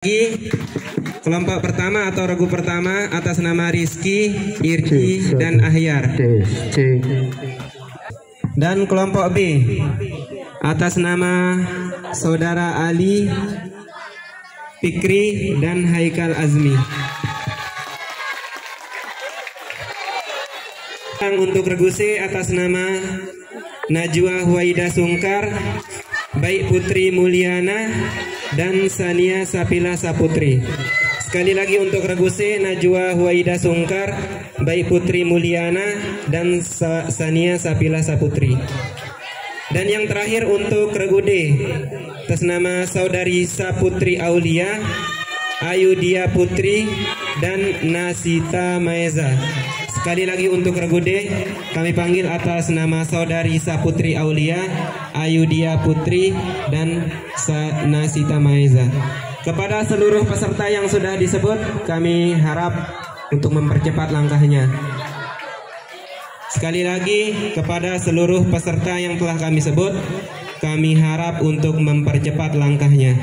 Lagi kelompok pertama atau regu pertama atas nama Rizky, Irki, dan Ahyar. Dan kelompok B atas nama Saudara Ali, Fikri, dan Haikal Azmi. Untuk regu C atas nama Najwa Huwaida Sungkar, Baik Putri Mulyana, dan Sania Sapila Saputri. Sekali lagi untuk regu C, Najwa Huwaida Sungkar, Baik Putri Mulyana, dan Sania Sapila Saputri. Dan yang terakhir untuk regu D atas nama Saudari Saputri Aulia, Ayudia Putri, dan Nasita Maeza. Sekali lagi untuk regu D, kami panggil atas nama Saudari Saputri Aulia, Ayudia Putri, dan Nasita Maeza. Kepada seluruh peserta yang sudah disebut, kami harap untuk mempercepat langkahnya. Sekali lagi, kepada seluruh peserta yang telah kami sebut, kami harap untuk mempercepat langkahnya.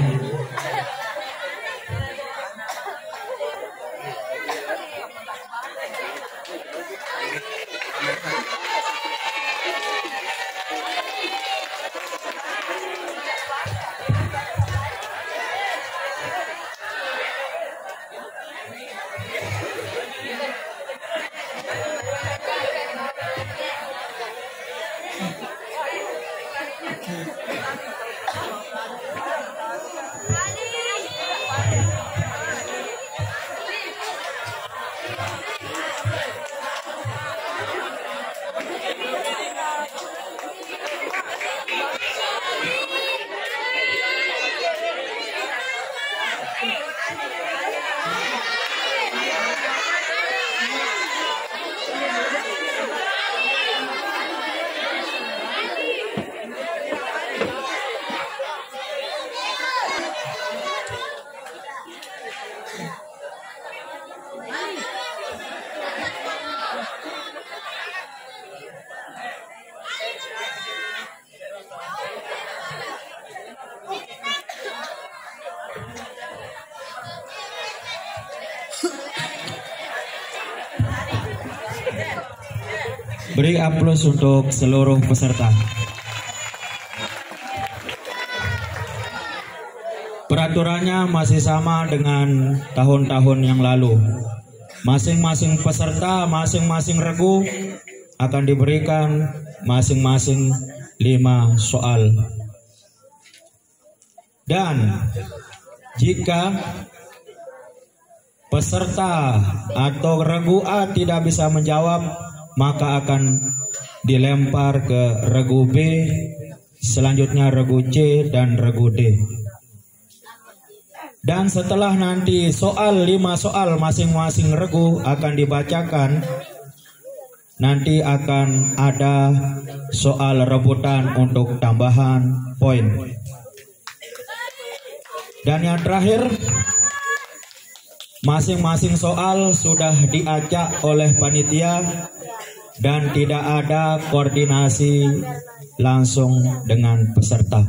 Beri aplaus untuk seluruh peserta. Peraturannya masih sama dengan tahun-tahun yang lalu. Masing-masing peserta, masing-masing regu akan diberikan masing-masing 5 soal. Dan jika peserta atau regu A tidak bisa menjawab, maka akan dilempar ke regu B, selanjutnya regu C, dan regu D. Dan setelah nanti 5 soal masing-masing regu akan dibacakan, nanti akan ada soal rebutan untuk tambahan poin. Dan yang terakhir, masing-masing soal sudah diacak oleh panitia dan tidak ada koordinasi langsung dengan peserta.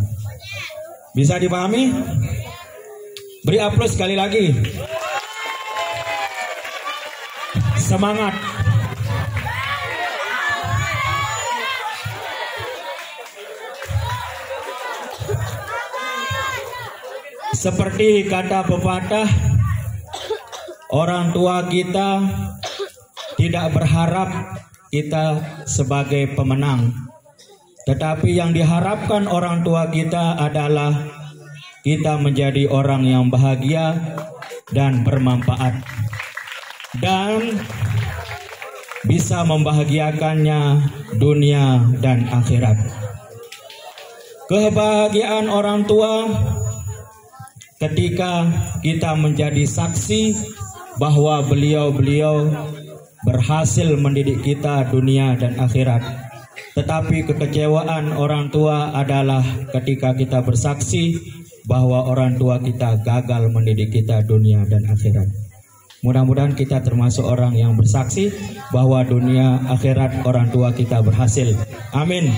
Bisa dipahami? Beri aplaus sekali lagi. Semangat. Seperti kata pepatah, orang tua kita tidak berharap kita sebagai pemenang, tetapi yang diharapkan orang tua kita adalah kita menjadi orang yang bahagia dan bermanfaat dan bisa membahagiakannya dunia dan akhirat. Kebahagiaan orang tua ketika kita menjadi saksi bahwa beliau-beliau berhasil mendidik kita dunia dan akhirat. Tetapi kekecewaan orang tua adalah ketika kita bersaksi bahwa orang tua kita gagal mendidik kita dunia dan akhirat. Mudah-mudahan kita termasuk orang yang bersaksi bahwa dunia akhirat orang tua kita berhasil. Amin.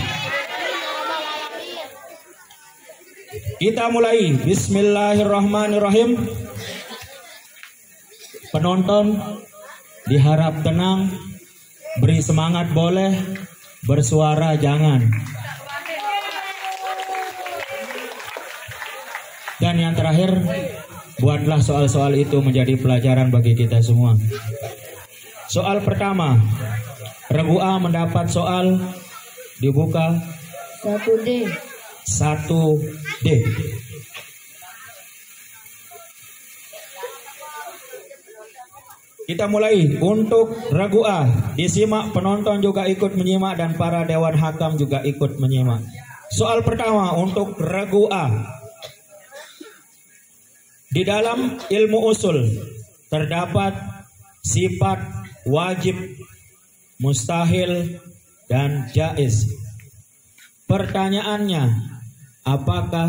Kita mulai. Bismillahirrahmanirrahim. Penonton diharap tenang, beri semangat boleh, bersuara jangan. Dan yang terakhir, buatlah soal-soal itu menjadi pelajaran bagi kita semua. Soal pertama, regu A mendapat soal, dibuka 1D. 1D. Kita mulai. Untuk regu A, disimak, penonton juga ikut menyimak dan para dewan hakam juga ikut menyimak. Soal pertama untuk regu A. Di dalam ilmu usul terdapat sifat wajib, mustahil, dan jaiz. Pertanyaannya, apakah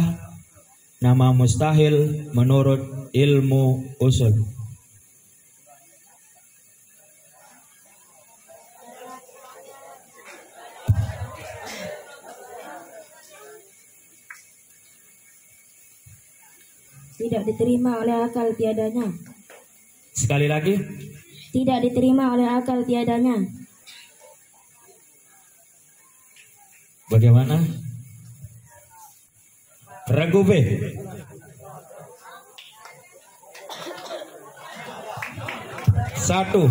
nama mustahil menurut ilmu usul? Tidak diterima oleh akal tiadanya. Sekali lagi. Tidak diterima oleh akal tiadanya. Bagaimana? Regu B. Satu,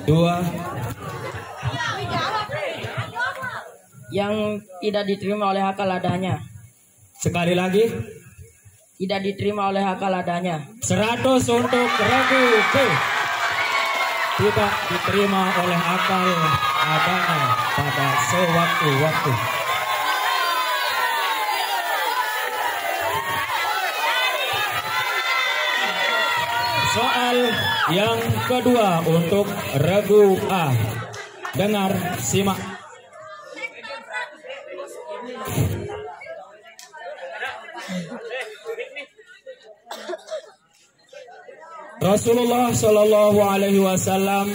dua. Yang tidak diterima oleh akal adanya. Sekali lagi. Tidak diterima oleh akal adanya. 100 untuk regu B. Tidak diterima oleh akal adanya pada sewaktu-waktu. Soal yang kedua untuk regu A. Dengar, simak. Rasulullah Shallallahu Alaihi Wasallam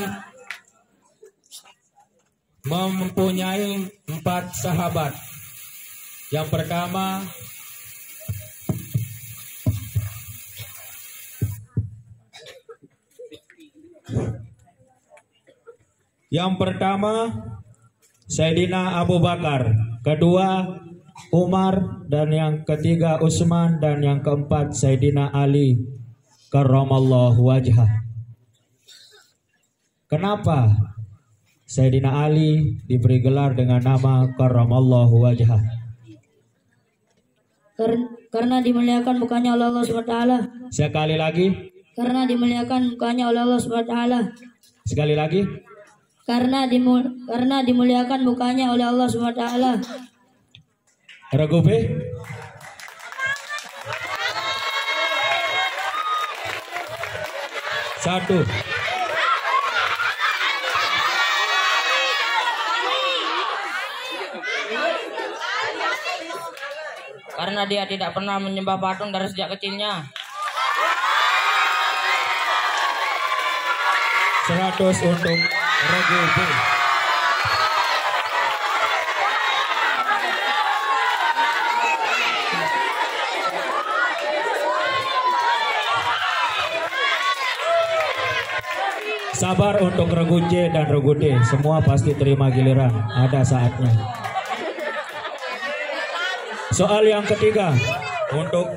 mempunyai 4 sahabat. Yang pertama Sayyidina Abu Bakar, kedua Umar, dan yang ketiga Utsman, dan yang keempat Sayyidina Ali karramallahu wajhah. Kenapa Sayyidina Ali diberi gelar dengan nama karramallahu wajhah? Karena dimuliakan mukanya oleh Allah SWT. Sekali lagi. Karena dimuliakan mukanya oleh Allah SWT. Sekali lagi. Karena dimuliakan mukanya oleh Allah SWT. Regu B. Satu. Karena dia tidak pernah menyembah patung dari sejak kecilnya. 100 untuk regu B. Sabar untuk regu C dan regu D. Semua pasti terima giliran. Ada saatnya. Soal yang ketiga untuk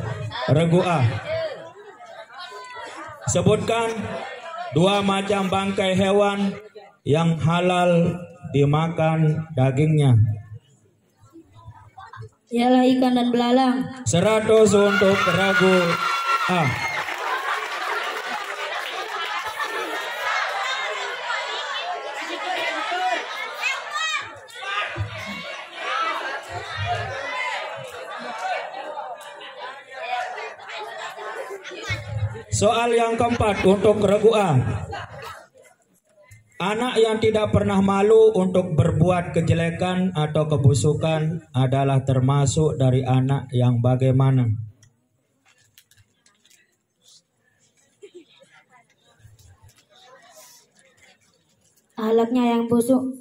regu A. Sebutkan 2 macam bangkai hewan yang halal dimakan dagingnya. Ialah ikan dan belalang. 100 untuk regu A. Soal yang keempat untuk regu A. Anak yang tidak pernah malu untuk berbuat kejelekan atau kebusukan adalah termasuk dari anak yang bagaimana? Ahlaknya yang busuk.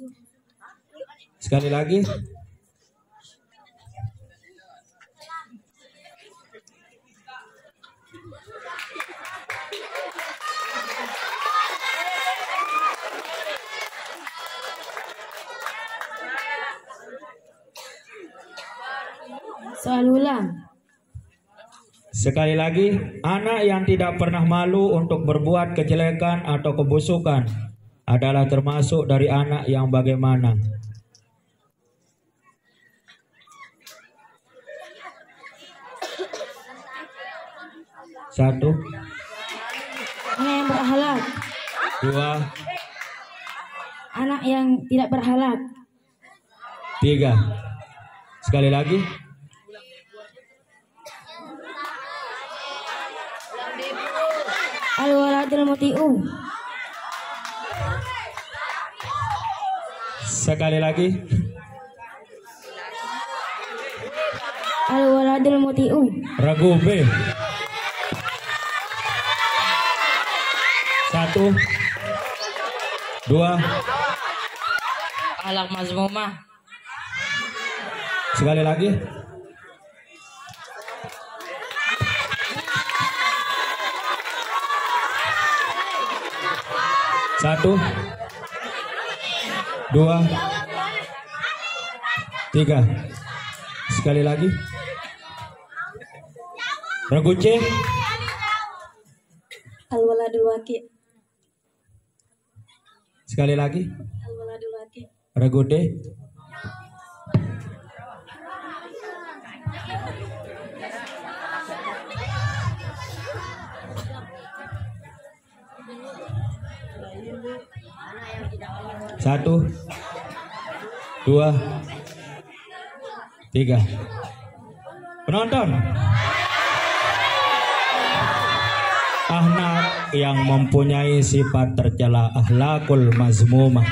Sekali lagi. Soal ulang. Sekali lagi, anak yang tidak pernah malu untuk berbuat kejelekan atau kebusukan adalah termasuk dari anak yang bagaimana? Satu, Anak yang berakhlak. dua, Anak yang tidak berakhlak. tiga. Sekali lagi. Al-waladul muti'u. Sekali lagi. Al-waladul muti'u. Regu B. Satu, dua, Akhlak mazmumah. sekali lagi. Satu, dua, tiga. Sekali lagi. Regu C. Al-waladul waqi'. Sekali lagi. Al-waladul waqi'. Regu D. Satu, dua, tiga. Penonton, anak yang mempunyai sifat tercela akhlakul mazmumah.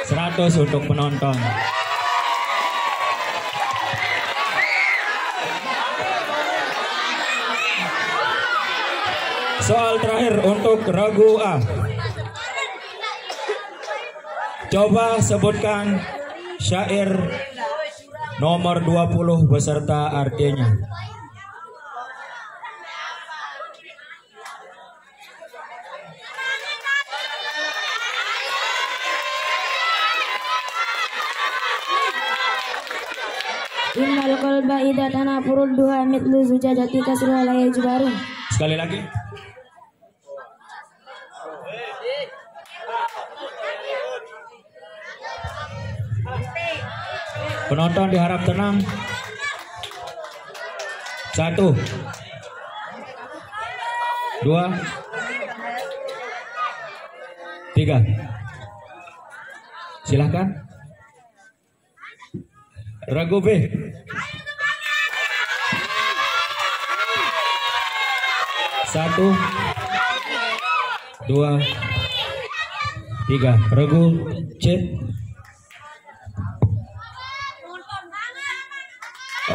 100 untuk penonton. Soal terakhir untuk regu A. Coba sebutkan syair nomor 20 beserta artinya. Innal qalba idza tanafurud duha mitlu zujajati kasruha la yajbarun. Sekali lagi. Penonton diharap tenang. 1, 2, 3. Silakan. Regu B. Satu, dua, tiga. Regu C.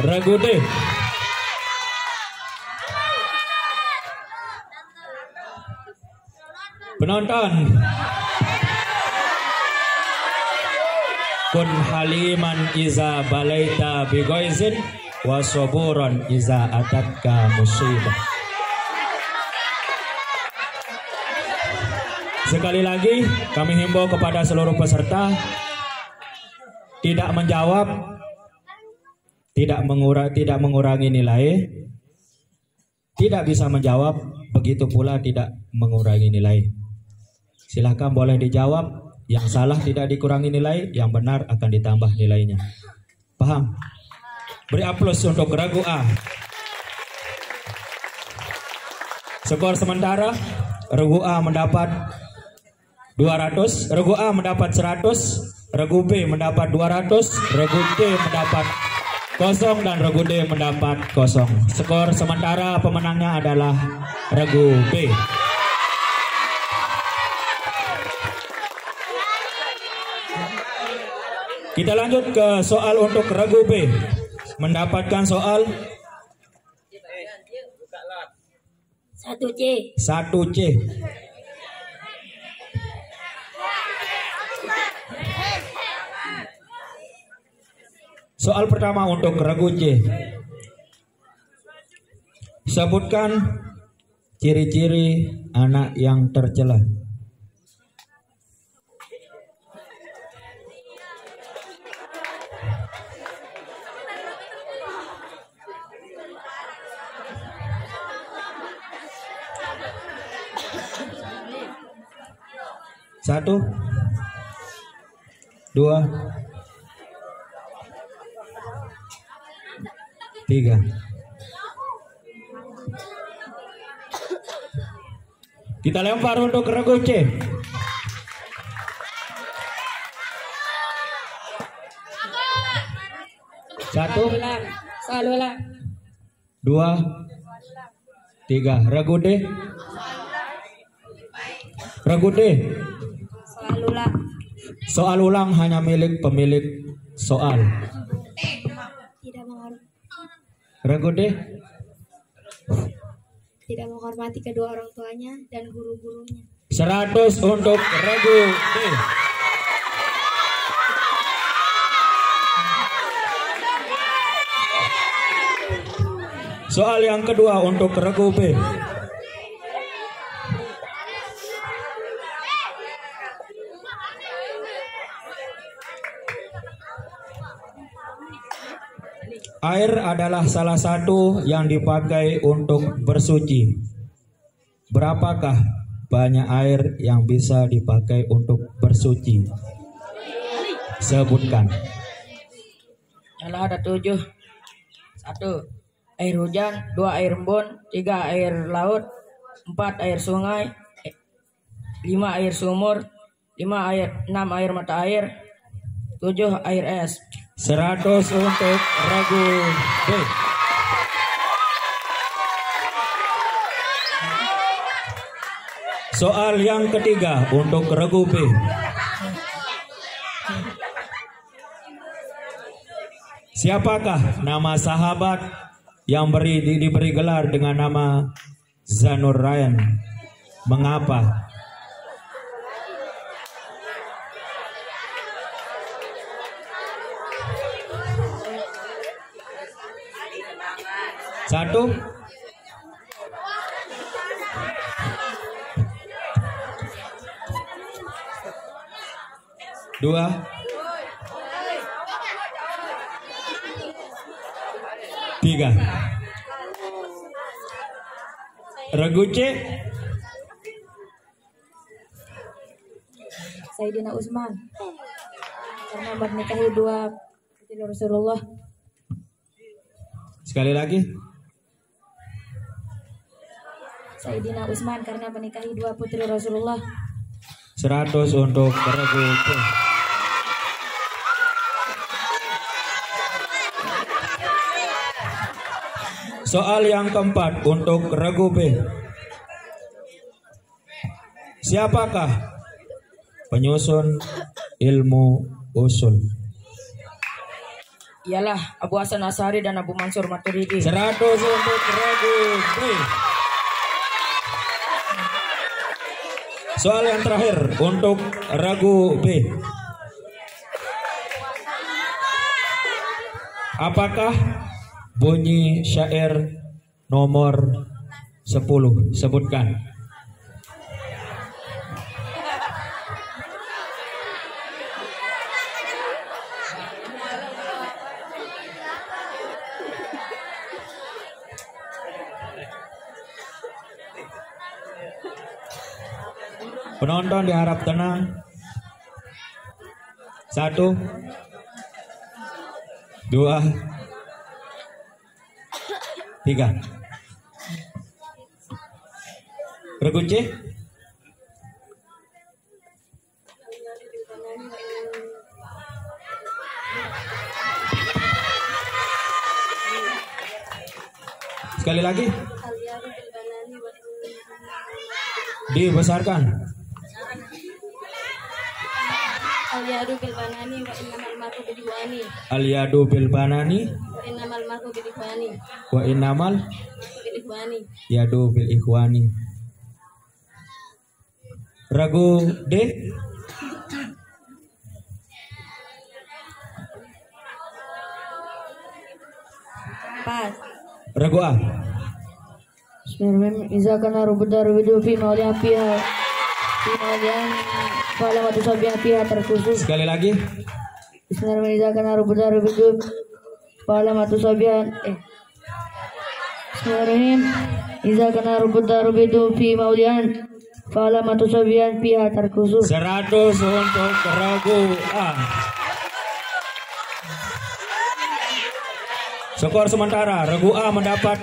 Regu D. Penonton. Kun haliman iza balaita bigoizin wa saburan iza atatka musibah. Sekali lagi kami himbau kepada seluruh peserta tidak menjawab, tidak mengurangi nilai, tidak bisa menjawab, begitu pula tidak mengurangi nilai. Silahkan boleh dijawab, yang salah tidak dikurangi nilai, yang benar akan ditambah nilainya. Paham? Beri aplaus untuk regu A. Skor sementara, regu A mendapat 200, regu A mendapat 100, regu B mendapat 200, regu C mendapat 0 dan regu D mendapat 0. Skor sementara pemenangnya adalah regu B. Kita lanjut ke soal untuk regu B. Mendapatkan soal 1C. 1C. Soal pertama untuk regu C. Sebutkan ciri-ciri anak yang tercela. 1, 2, 3. Kita lempar untuk regu C. 1, 2, 3. Regu D. Regu D. Soal ulang hanya milik pemilik soal. Tidak Regu D. tidak menghormati kedua orang tuanya dan guru-gurunya. 100 untuk regu D. Soal yang kedua untuk regu B. Air adalah salah satu yang dipakai untuk bersuci. Berapakah banyak air yang bisa dipakai untuk bersuci? Sebutkan. Ada 7. 1. Air hujan. 2. Air embun. 3. Air laut. 4. Air sungai. 5. Air sumur. 6. Air mata air. 7. Air es. 100 untuk regu B. Soal yang ketiga untuk regu B. Siapakah nama sahabat yang diberi gelar dengan nama Zanur Ryan? Mengapa? Satu, 2, 3. Regu C. Sayyidina Utsman karena menikahi 2 putri Rasulullah. Sekali lagi. Sayyidina Utsman karena menikahi 2 putri Rasulullah. 100 untuk regu C. Soal yang keempat untuk regu B. Siapakah penyusun ilmu usul? Ialah Abu Hasan Asy'ari dan Abu Mansur Maturidi. 100 untuk regu B. Soal yang terakhir untuk regu B. Apakah bunyi syair nomor 10? Sebutkan. Penonton diharap tenang. 1, 2, 3. Regu C. Sekali lagi. Dibesarkan. Al-yadu bil banani wa innamal mar'u bil ikhwani. Al-yadu bil banani Wa innamal mar'u bil ikhwani. wa innamal Bil ikhwani. yadu bil ikhwani. Regu D. Pas. Regu A. Bismillahirrahmanirrahim. Iza kana rubudar widu fi mawlian fiha. Fi mawlian fala wa tusabiha fiha terkhusus. Sekali lagi. Bismillahirrahmanirrahim. Iza kana rubudar widu fala wa tusabiha Bismillahirrahmanirrahim. Iza kana rubudar widu fi mawlian Fa'alamatu sabian fiha tarkusu. 100 untuk regu A. Skor sementara, regu A mendapat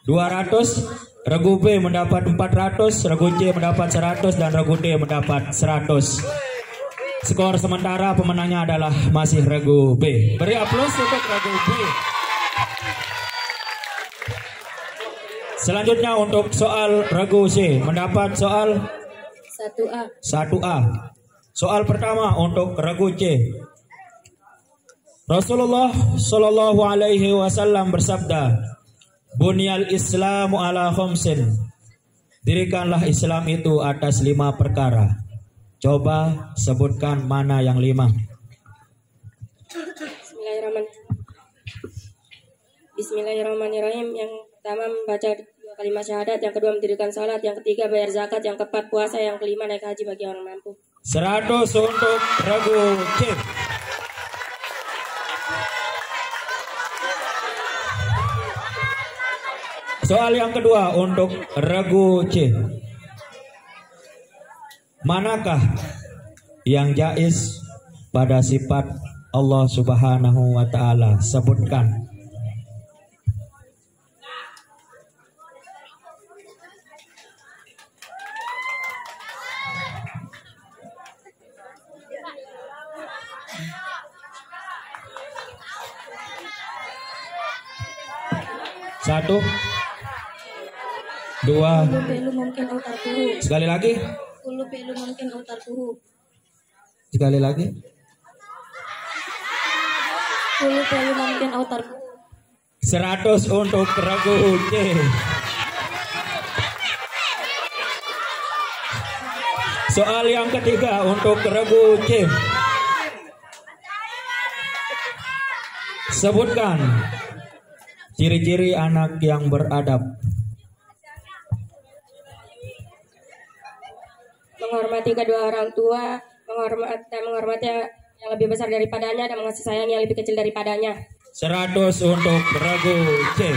200, regu B mendapat 400, regu C mendapat 100, dan regu D mendapat 100. Skor sementara pemenangnya adalah masih regu B. Beri aplaus untuk regu B. Selanjutnya untuk soal regu C mendapat soal 1A. 1A. Soal pertama untuk regu C. Rasulullah Shallallahu Alaihi Wasallam bersabda, "Bunyal Islamu ala khamsin." Dirikanlah Islam itu atas 5 perkara. Coba sebutkan mana yang 5. Bismillahirrahmanirrahim. Yang pertama membaca 2 kalimat syahadat, yang kedua mendirikan salat, yang ketiga bayar zakat, yang keempat puasa, yang kelima naik haji bagi orang mampu. 100 untuk regu C. Soal yang kedua untuk regu C. Manakah yang jaiz pada sifat Allah Subhanahu wa taala? Sebutkan. Satu, dua, sekali lagi, sekali lagi. 100 untuk regu C. Soal yang ketiga untuk regu C. Sebutkan ciri-ciri anak yang beradab. Menghormati kedua orang tua, menghormati yang lebih besar daripadanya, dan mengasih sayang yang lebih kecil daripadanya. 100 untuk regu C.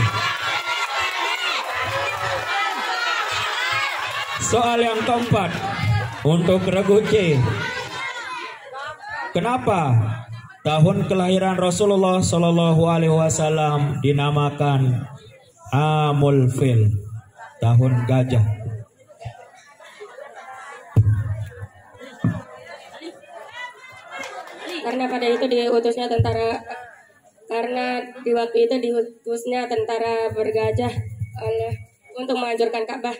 Soal yang keempat untuk regu C. Kenapa tahun kelahiran Rasulullah Shallallahu Alaihi Wasallam dinamakan Amul Fil, tahun gajah? Karena pada itu diutusnya tentara, karena di waktu itu diutusnya tentara bergajah untuk menghancurkan Ka'bah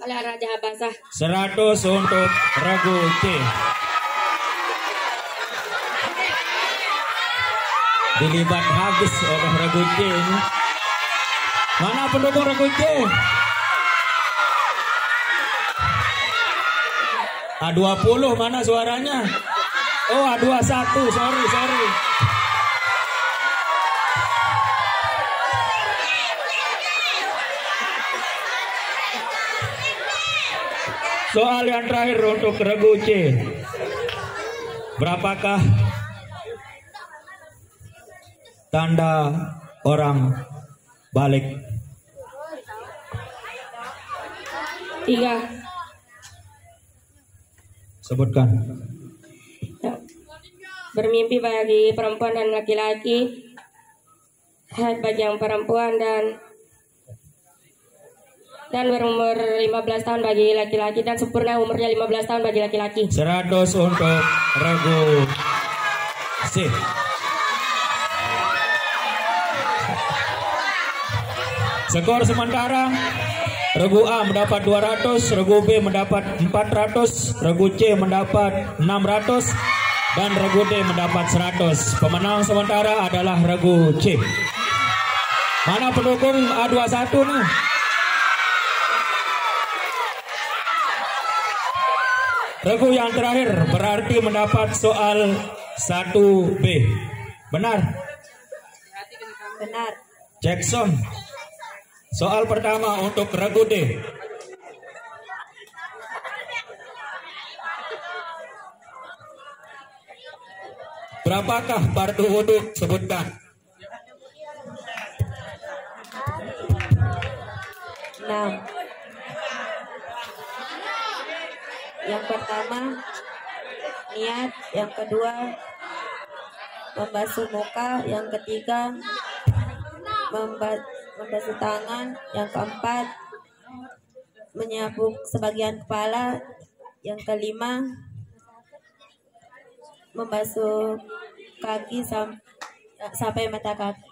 oleh Raja Habasah. 100 untuk regu C. Dilibat habis oleh regu C. Mana pendukung regu C? A20 mana suaranya? Oh, A21, sorry. Soal yang terakhir untuk regu C. Berapakah tanda orang balik? 3. Sebutkan. Bermimpi bagi perempuan dan laki-laki, haid bagi yang perempuan, dan berumur 15 tahun bagi laki-laki, dan sempurna umurnya 15 tahun bagi laki-laki. 100 untuk regu C. Skor sementara, regu A mendapat 200, regu B mendapat 400, regu C mendapat 600, dan regu D mendapat 100. Pemenang sementara adalah regu C. Mana pendukung A21 nih? Regu yang terakhir berarti mendapat soal 1B. Benar? Benar. Jackson. Soal pertama untuk regu D. Berapakah fardu wudu? Sebutkan. 6. Yang pertama niat, yang kedua membasuh muka, yang ketiga membasuh tangan, yang keempat menyapu sebagian kepala, yang kelima membasuh kaki sampai mata kaki,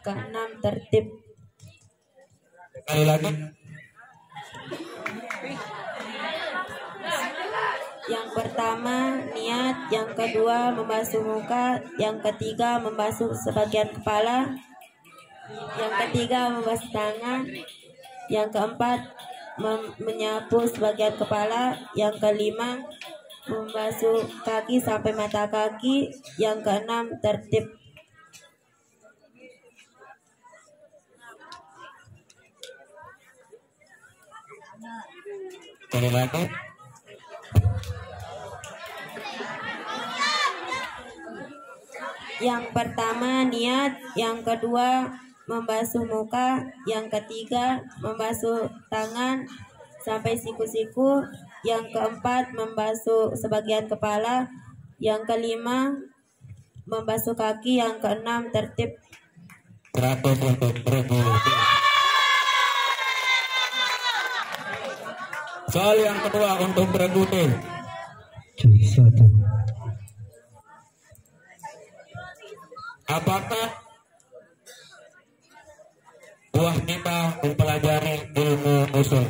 keenam tertib. Sekali lagi. Yang pertama niat, yang kedua membasuh muka, yang ketiga membasuh sebagian kepala, yang ketiga membasuh tangan, yang keempat menyapu sebagian kepala, yang kelima membasuh kaki sampai mata kaki, yang keenam tertib. Sekali lagi. Yang pertama niat, yang kedua membasuh muka, yang ketiga membasuh tangan sampai siku-siku, yang keempat membasuh sebagian kepala, yang kelima membasuh kaki, yang keenam tertib. 100 untuk Regu. Soal yang kedua untuk Regu T. Apakah buah kita mempelajari ilmu usul?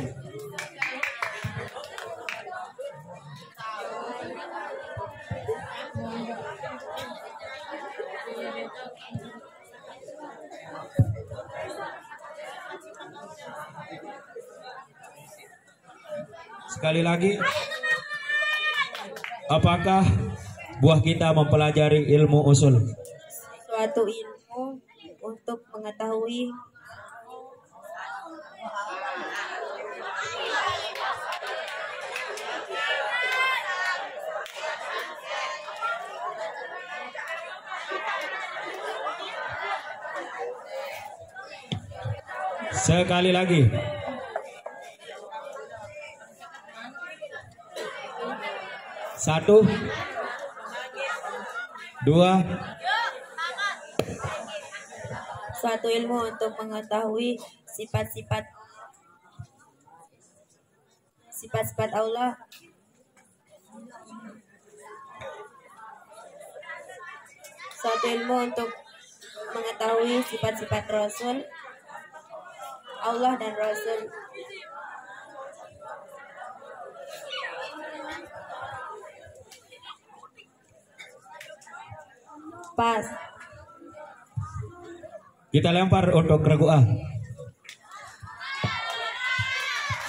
Sekali lagi, apakah buah kita mempelajari ilmu usul? Suatu ilmu untuk mengetahui sekali lagi. Satu, dua. suatu ilmu untuk mengetahui sifat-sifat Allah, suatu ilmu untuk mengetahui sifat-sifat Rasul Allah dan Rasul. Pas. Kita lempar untuk Regu A.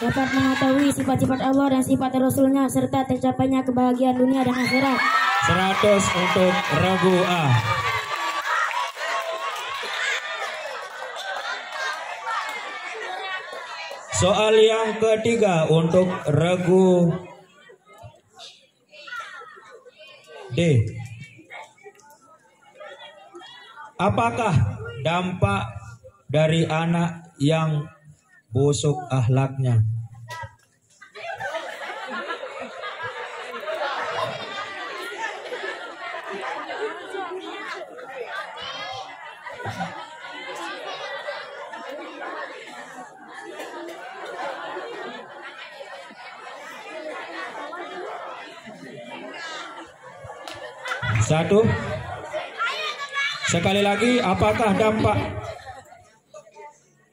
Dapat mengetahui sifat-sifat Allah dan sifat Rasulnya serta tercapainya kebahagiaan dunia dan akhirat. 100 untuk Regu A. Soal yang ketiga untuk Regu D. Apakah dampak dari anak yang busuk akhlaknya? Satu. Sekali lagi, apakah dampak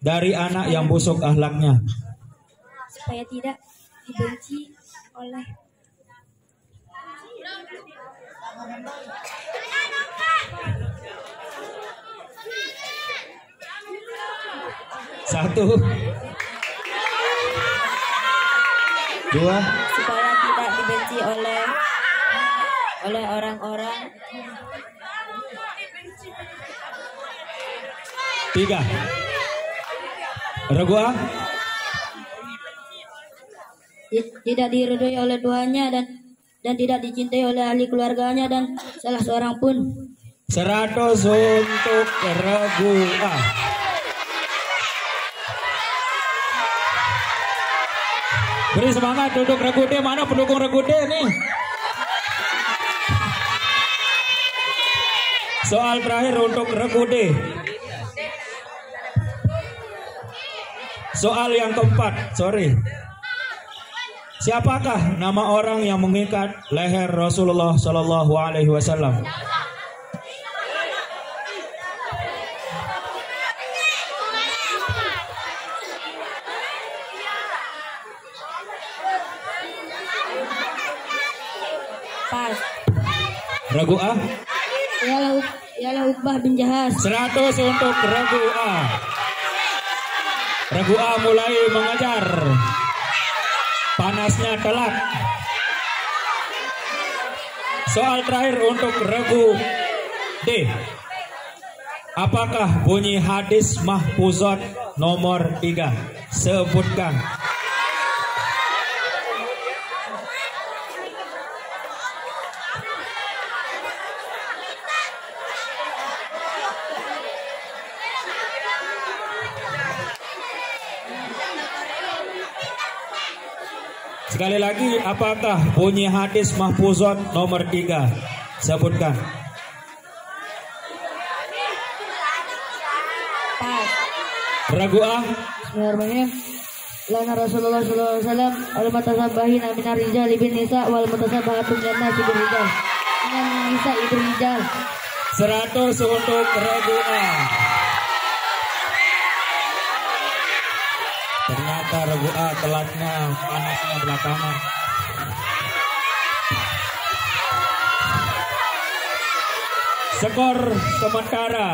dari anak yang busuk akhlaknya? Supaya tidak dibenci oleh Satu, dua, Supaya tidak dibenci oleh orang-orang. tiga. Regu A. tidak diridhoi oleh Tuhannya dan tidak dicintai oleh ahli keluarganya dan salah seorang pun. 100 untuk Regu A. Beri semangat untuk Regu D. Mana pendukung Regu D nih? Soal terakhir untuk Regu D. Soal yang keempat, siapakah nama orang yang mengikat leher Rasulullah Shallallahu Alaihi Wasallam? Pas. Regu A? Ialah Uqbah bin Jahaz. 100 untuk Regu A. Regu A mulai mengejar. Panasnya telak. Soal terakhir untuk Regu D. Apakah bunyi hadis mahfuzat nomor 3? Sebutkan. Sekali lagi, apakah bunyi hadis mahfuzat nomor 3? Sebutkan. Pas. Regu A. Bismillahirrahmanirrahim. Lana Rasulullah sallallahu alaihi wasallam al mutasabbahina minar rijal bin nisa wal mutasabbahatun minan nas bin rijal. Minan nisa ibn rijal. 100 untuk Regu A. Ternyata Regu A telatnya, panasnya belakangan. Skor sementara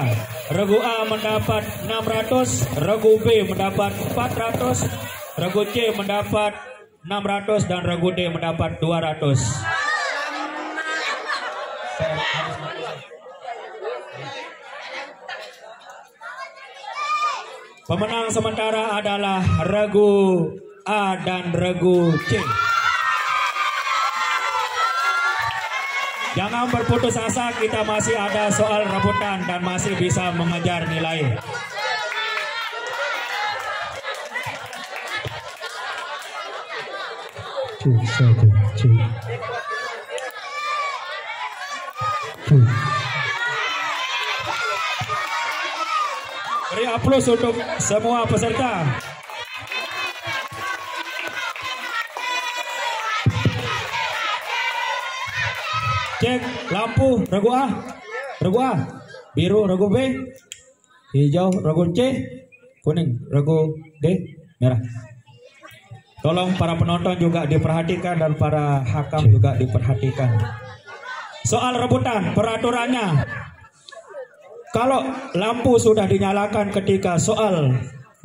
Regu A mendapat 600, Regu B mendapat 400, Regu C mendapat 600 dan Regu D mendapat 200. Pemenang sementara adalah Regu A dan Regu C. Jangan berputus asa, kita masih ada soal rebutan dan masih bisa mengejar nilai. Beri aplaus untuk semua peserta. Cek lampu Regu A, Regu A, biru Regu B, hijau Regu C, kuning Regu D, merah. Tolong para penonton juga diperhatikan dan para hakam juga diperhatikan. Soal rebutan, peraturannya. Kalau lampu sudah dinyalakan ketika soal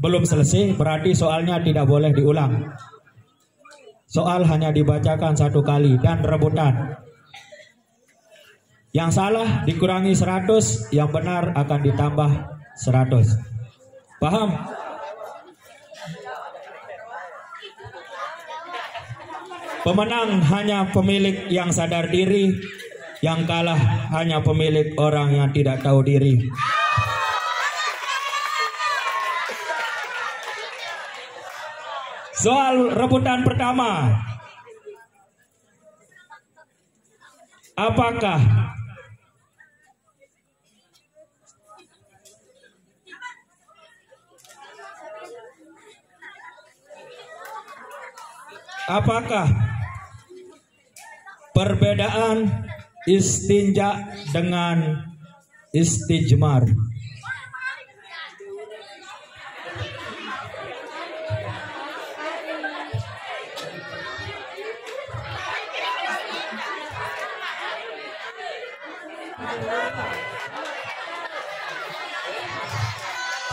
belum selesai, berarti soalnya tidak boleh diulang. Soal hanya dibacakan 1 kali dan rebutan. Yang salah dikurangi 100, yang benar akan ditambah 100. Paham? Pemenang hanya pemilik yang sadar diri. Yang kalah hanya pemilik orang yang tidak tahu diri. Soal rebutan pertama. Apakah perbedaan istinja dengan istijmar?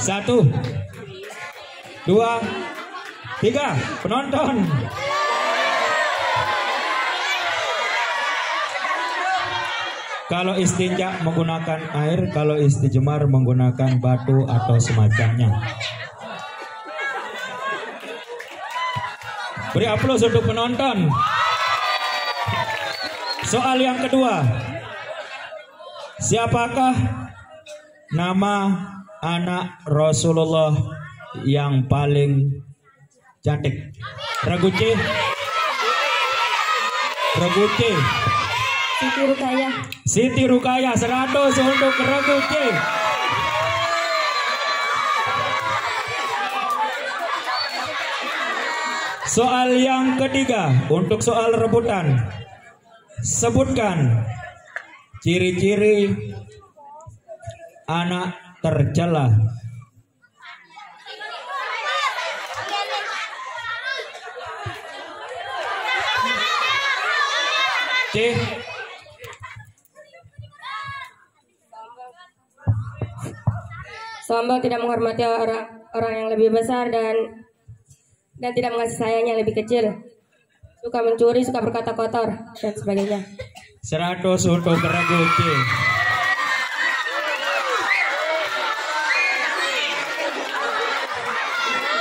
Satu, 2, 3, penonton. Kalau istinja menggunakan air, kalau istijmar menggunakan batu atau semacamnya. Beri aplaus untuk penonton. Soal yang kedua. Siapakah nama anak Rasulullah yang paling cantik? Regu C. Regu C. Siti Rukayah. Siti Rukayah 100 untuk regu C. Soal yang ketiga untuk soal rebutan. Sebutkan ciri-ciri anak tercela. C. Sombong, tidak menghormati orang yang lebih besar dan tidak mengasih sayang yang lebih kecil. Suka mencuri, suka berkata kotor dan sebagainya. 100 untuk regu C.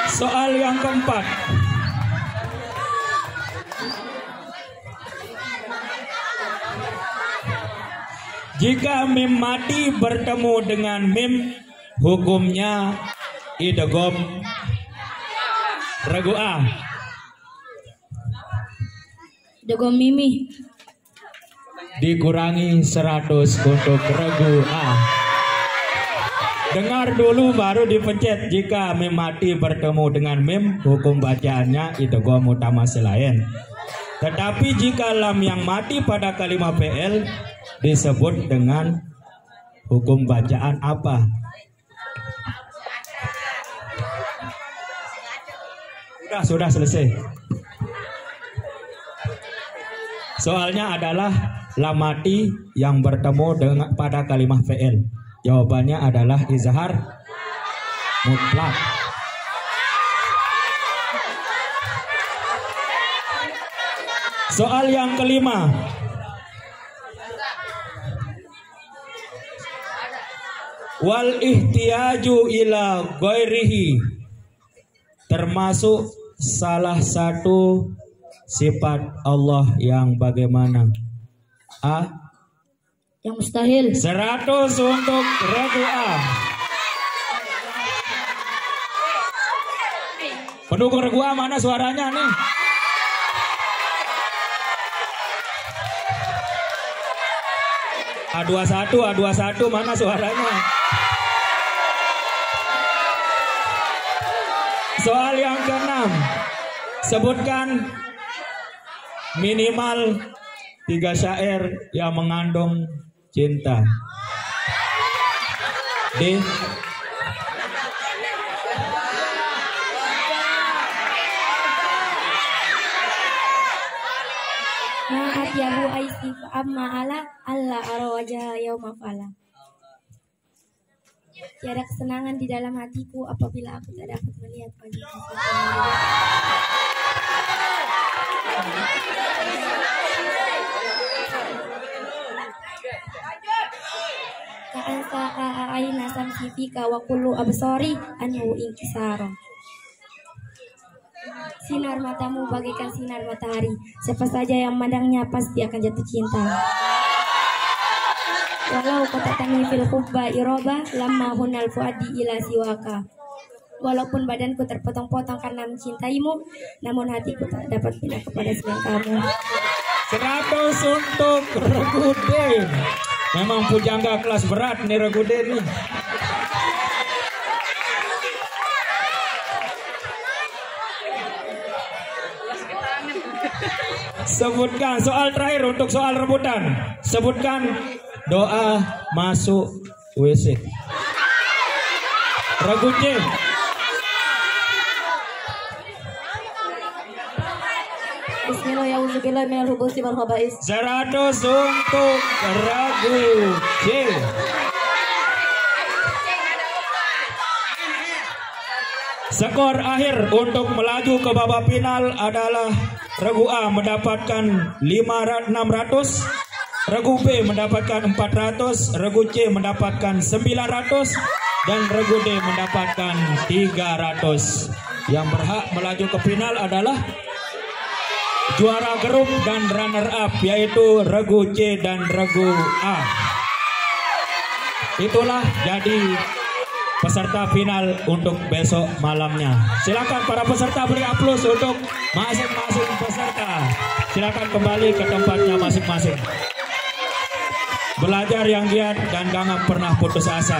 Soal yang keempat. Jika mim mati bertemu dengan mim, hukumnya idgham. Regu A. Idgham mimi. Dikurangi 100 untuk regu A. Dengar dulu baru dipencet. Jika mim mati bertemu dengan mim, hukum bacaannya idgham mutamatsil lain. Tetapi jika lam yang mati pada kalimat PL disebut dengan hukum bacaan apa? Sudah selesai. Soalnya adalah lam mati yang bertemu dengan pada kalimat fi'il. Jawabannya adalah izhar mutlak. Soal yang kelima. Wal ihtiyaju ila ghairihi termasuk salah satu sifat Allah yang bagaimana? A. Yang mustahil. 100 untuk regu A. Pendukung regu A mana suaranya nih? A21 mana suaranya? Soal yang ke-6. Sebutkan minimal 3 syair yang mengandung cinta. D. Ma'at yahu aisif amma ala Allah arawaja yauma fala. Tiada kesenangan di dalam hatiku apabila aku tak dapat melihat wajahmu. Ka'ansa a'aina samsifika wa kullu absari anhu inkisara. Sinar matamu bagaikan sinar matahari. Siapa saja yang memandangnya pasti akan jatuh cinta. Walau qatatani fil hubba iroba lamma hunal fuadi ila siwaka. Walaupun badanku terpotong-potong karena mencintaimu, namun hatiku tak dapat pindah kepada selain kamu. 100 untuk regu D. Memang pujangga kelas berat nih regu D nih. Sebutkan soal terakhir untuk soal rebutan. Sebutkan doa masuk WC. Regu C. Bismillahirrahmanirrahim. Minal hubusi wal khaba'is. 100 untuk regu C. Skor akhir untuk melaju ke babak final adalah regu A mendapatkan 600, regu B mendapatkan 400, regu C mendapatkan 900, dan regu D mendapatkan 300. Yang berhak melaju ke final adalah juara grup dan runner up, yaitu regu C dan regu A. Itulah jadi peserta final untuk besok malamnya. Silakan para peserta beri aplaus untuk masing-masing peserta. Silakan kembali ke tempatnya masing-masing. Belajar yang giat dan jangan pernah putus asa.